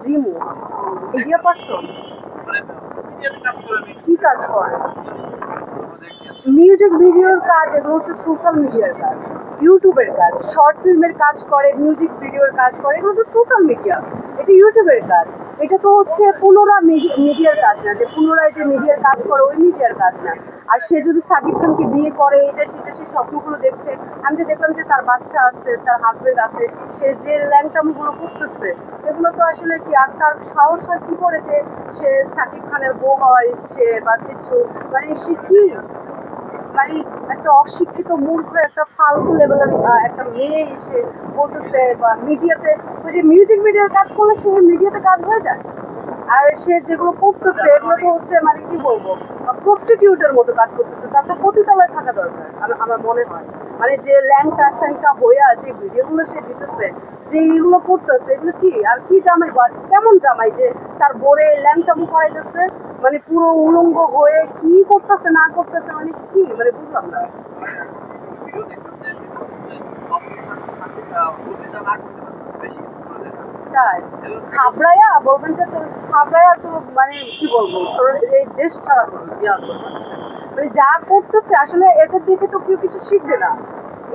Rimu media person কি কাজ করে? মিউজিক ভিডিওর কাজ, এগুলো হচ্ছে সোশ্যাল মিডিয়ার কাজ, ইউটিউবের কাজ, শর্ট ফিল্মের কাজ করে, মিউজিক ভিডিওর কাজ করে, এগুলো তো সোশ্যাল মিডিয়া, এটা ইউটিউবের কাজ। এটা তো হচ্ছে পুনরা মিডিয়ার কাজ না, যে পুনরায় যে মিডিয়ার কাজ করে ওই মিডিয়ার কাজ না। আর সে যদি সাকিব খানকে বিয়ে করে, এটা সেটা সে স্বপ্নগুলো দেখছে। আমি যে দেখলাম যে তার বাচ্চা আছে, তার হাজবেন্ড আছে, সে যে ল্যাংটামগুলো করতেছে, এগুলো তো আসলে কি, আর তার সাহস হয় কি করেছে সে সাকিব খানের বউ হওয়ার ইচ্ছে বা কিছু, মানে সে কি, মানে একটা অশিক্ষিত মূর্খ একটা ফালতু লেভেলের একটা মেয়ে এসে বলতেছে বা মিডিয়াতে, ওই যে মিউজিক ভিডিওর কাজ করলে সে মিডিয়াতে কাজ হয়ে যায়। আর সে যেগুলো করতেছে এগুলো তো হচ্ছে মানে কি বলবো, প্রস্টিটিউটের মতো কাজ করতেছে। তার তো পতিতালয়ে থাকা দরকার আমার মনে হয়। মানে যে ল্যাংটা স্যাংটা হয়ে আছে ভিডিওগুলো সে দিতেছে, যে এগুলো করতেছে, এগুলো কি আর কি জামাই, কেমন জামাই যে তার বোরে ল্যাংটামু করাইতেছে, মানে পুরো উলঙ্গ হয়ে কি করতেছে না করতেছে, মানে কি, মানে বুঝলাম না। তাই থাবড়াইয়া বলবেন যে থাবড়াইয়া তো মানে কি বলবো, তোর এই দেশ ছাড়া করবে মানে যা করতেছে আসলে এদের দেখে তো কেউ কিছু শিখবে না।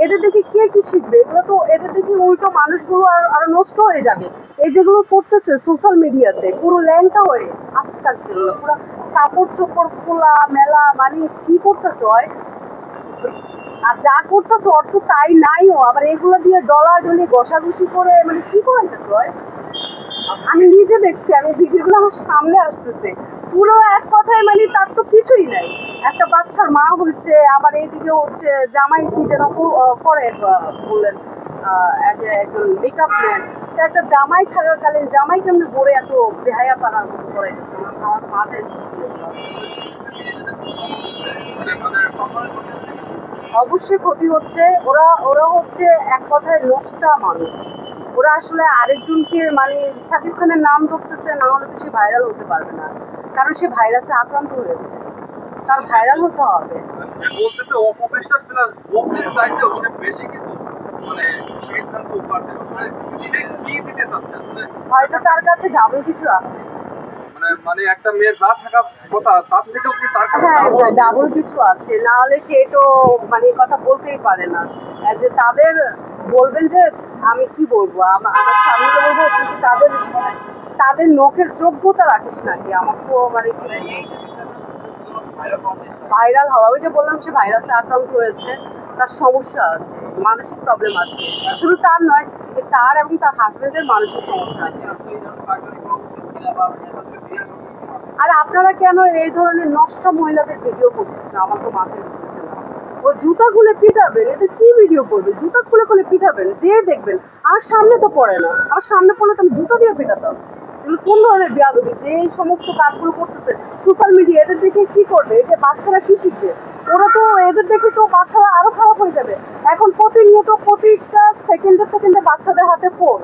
এদের দেখে কে কি শিখবে? এগুলো তো এদের দেখে উল্টো মানুষগুলো আরো নষ্ট হয়ে যাবে। এই যেগুলো করতেছে সোশ্যাল মিডিয়াতে পুরো ল্যাংটা হয়ে আস্তে পুরো কাপড় চোপড় খোলা মেলা, মানে কি করতেছে হয়। আর যা করতেছে অর্থ তাই নাইও, আবার এগুলো দিয়ে ডলাডলি ঘষাঘষি করে মানে কি করাইতেছে হয়। আমি নিজে দেখছি, আমি ভিডিওগুলো আমার সামনে আসতেছে, পুরো এক কথায় মানে তার তো কিছুই নাই। একটা বাচ্চার মা হচ্ছে, আবার এইদিকে হচ্ছে জামাই কি যেন করে বললেন, একজন মেকআপ ম্যান, একটা জামাই থাকাকালীন জামাই কেমনি পরে এত বেহায়া পানার মতো করে আমার মাথায়। অবশ্যই ক্ষতি হচ্ছে। ওরা ওরা হচ্ছে এক কথায় নষ্টা মানুষ। ওরা আসলে আরেকজনকে মানে শাকিব খানের নাম ধরতেছে, না হলে তো সে ভাইরাল হতে পারবে না, কারণ সে ভাইরাসে আক্রান্ত হয়েছে, তার ভাইরাল হতে হবে। বলতেছে অপবিশ্বাস বেশি কিছু মানে সে কি দিতে চাচ্ছে হয়তো তার কাছে ডাবল কিছু আছে, মানে একটা মেয়ের যা থাকা কথা তার থেকেও কি তার কাছে হ্যাঁ ডাবল কিছু আছে, না হলে সে তো মানে কথা বলতেই পারে না। যে তাদের বলবেন যে আমি কি বলবো, আমার সামনে বলবো কিন্তু তাদের তাদের নখের যোগ্যতা রাখিস নাকি, আমার তো মানে কি ভাইরাল হওয়া, ওই যে বললাম সে ভাইরাসে আক্রান্ত হয়েছে, তার সমস্যা আছে, মানসিক প্রবলেম আছে। শুধু তার নয়, তার এবং তার হাজবেন্ডের মানসিক সমস্যা আছে। আর আপনারা কেন এই ধরনের নষ্ট মহিলাদের ভিডিও করতেছেন, আমার তো মাথায় ঢুকতেছে না। ও জুতা খুলে পিটাবেন, এটা কি ভিডিও করবে? জুতা খুলে খুলে পিটাবেন, যে দেখবেন আমার সামনে তো পড়ে না, আমার সামনে পড়লে তো আমি জুতা দিয়ে পিটাতাম। এগুলো কোন ধরনের বেয়াদবি যে এই সমস্ত কাজগুলো করতেছে সোশ্যাল মিডিয়া? এদের দেখে কি করবে? এই যে বাচ্চারা কি শিখবে? ওরা তো এদের দেখে তো বাচ্চারা আরো খারাপ হয়ে যাবে। এখন প্রতিনিয়ত প্রতিটা সেকেন্ডে সেকেন্ডে বাচ্চাদের হাতে ফোন,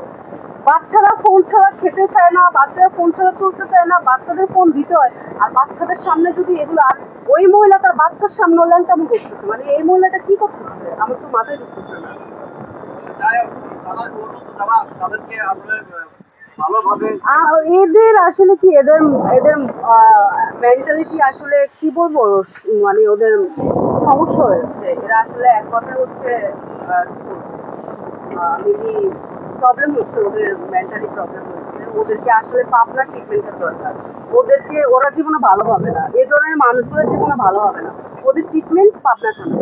বাচ্চারা ফোন ছাড়া খেতে চায় না, বাচ্চারা ফোন ছাড়া চলতে চায় না, বাচ্চাদের ফোন দিতে হয়। আর বাচ্চাদের সামনে যদি এগুলো, আর ওই মহিলা তার বাচ্চার সামনে ল্যাংটামি করতেছে, মানে এই মহিলাটা কি করতেছে আমার তো মাথায় ঢুকতেছে না। এদের আসলে কি, এদের এদের মেন্টালিটি আসলে কি বলবো, মানে ওদের সমস্যা হয়েছে। এরা আসলে এক কথা হচ্ছে মেবি প্রবলেম হচ্ছে, ওদের মেন্টালি প্রবলেম হচ্ছে। ওদেরকে আসলে পাবনা ট্রিটমেন্টের দরকার। ওদেরকে ওরা জীবনে ভালো হবে না, এ ধরনের মানুষগুলো জীবনে ভালো হবে না। ওদের ট্রিটমেন্ট পাবনা থাকবে।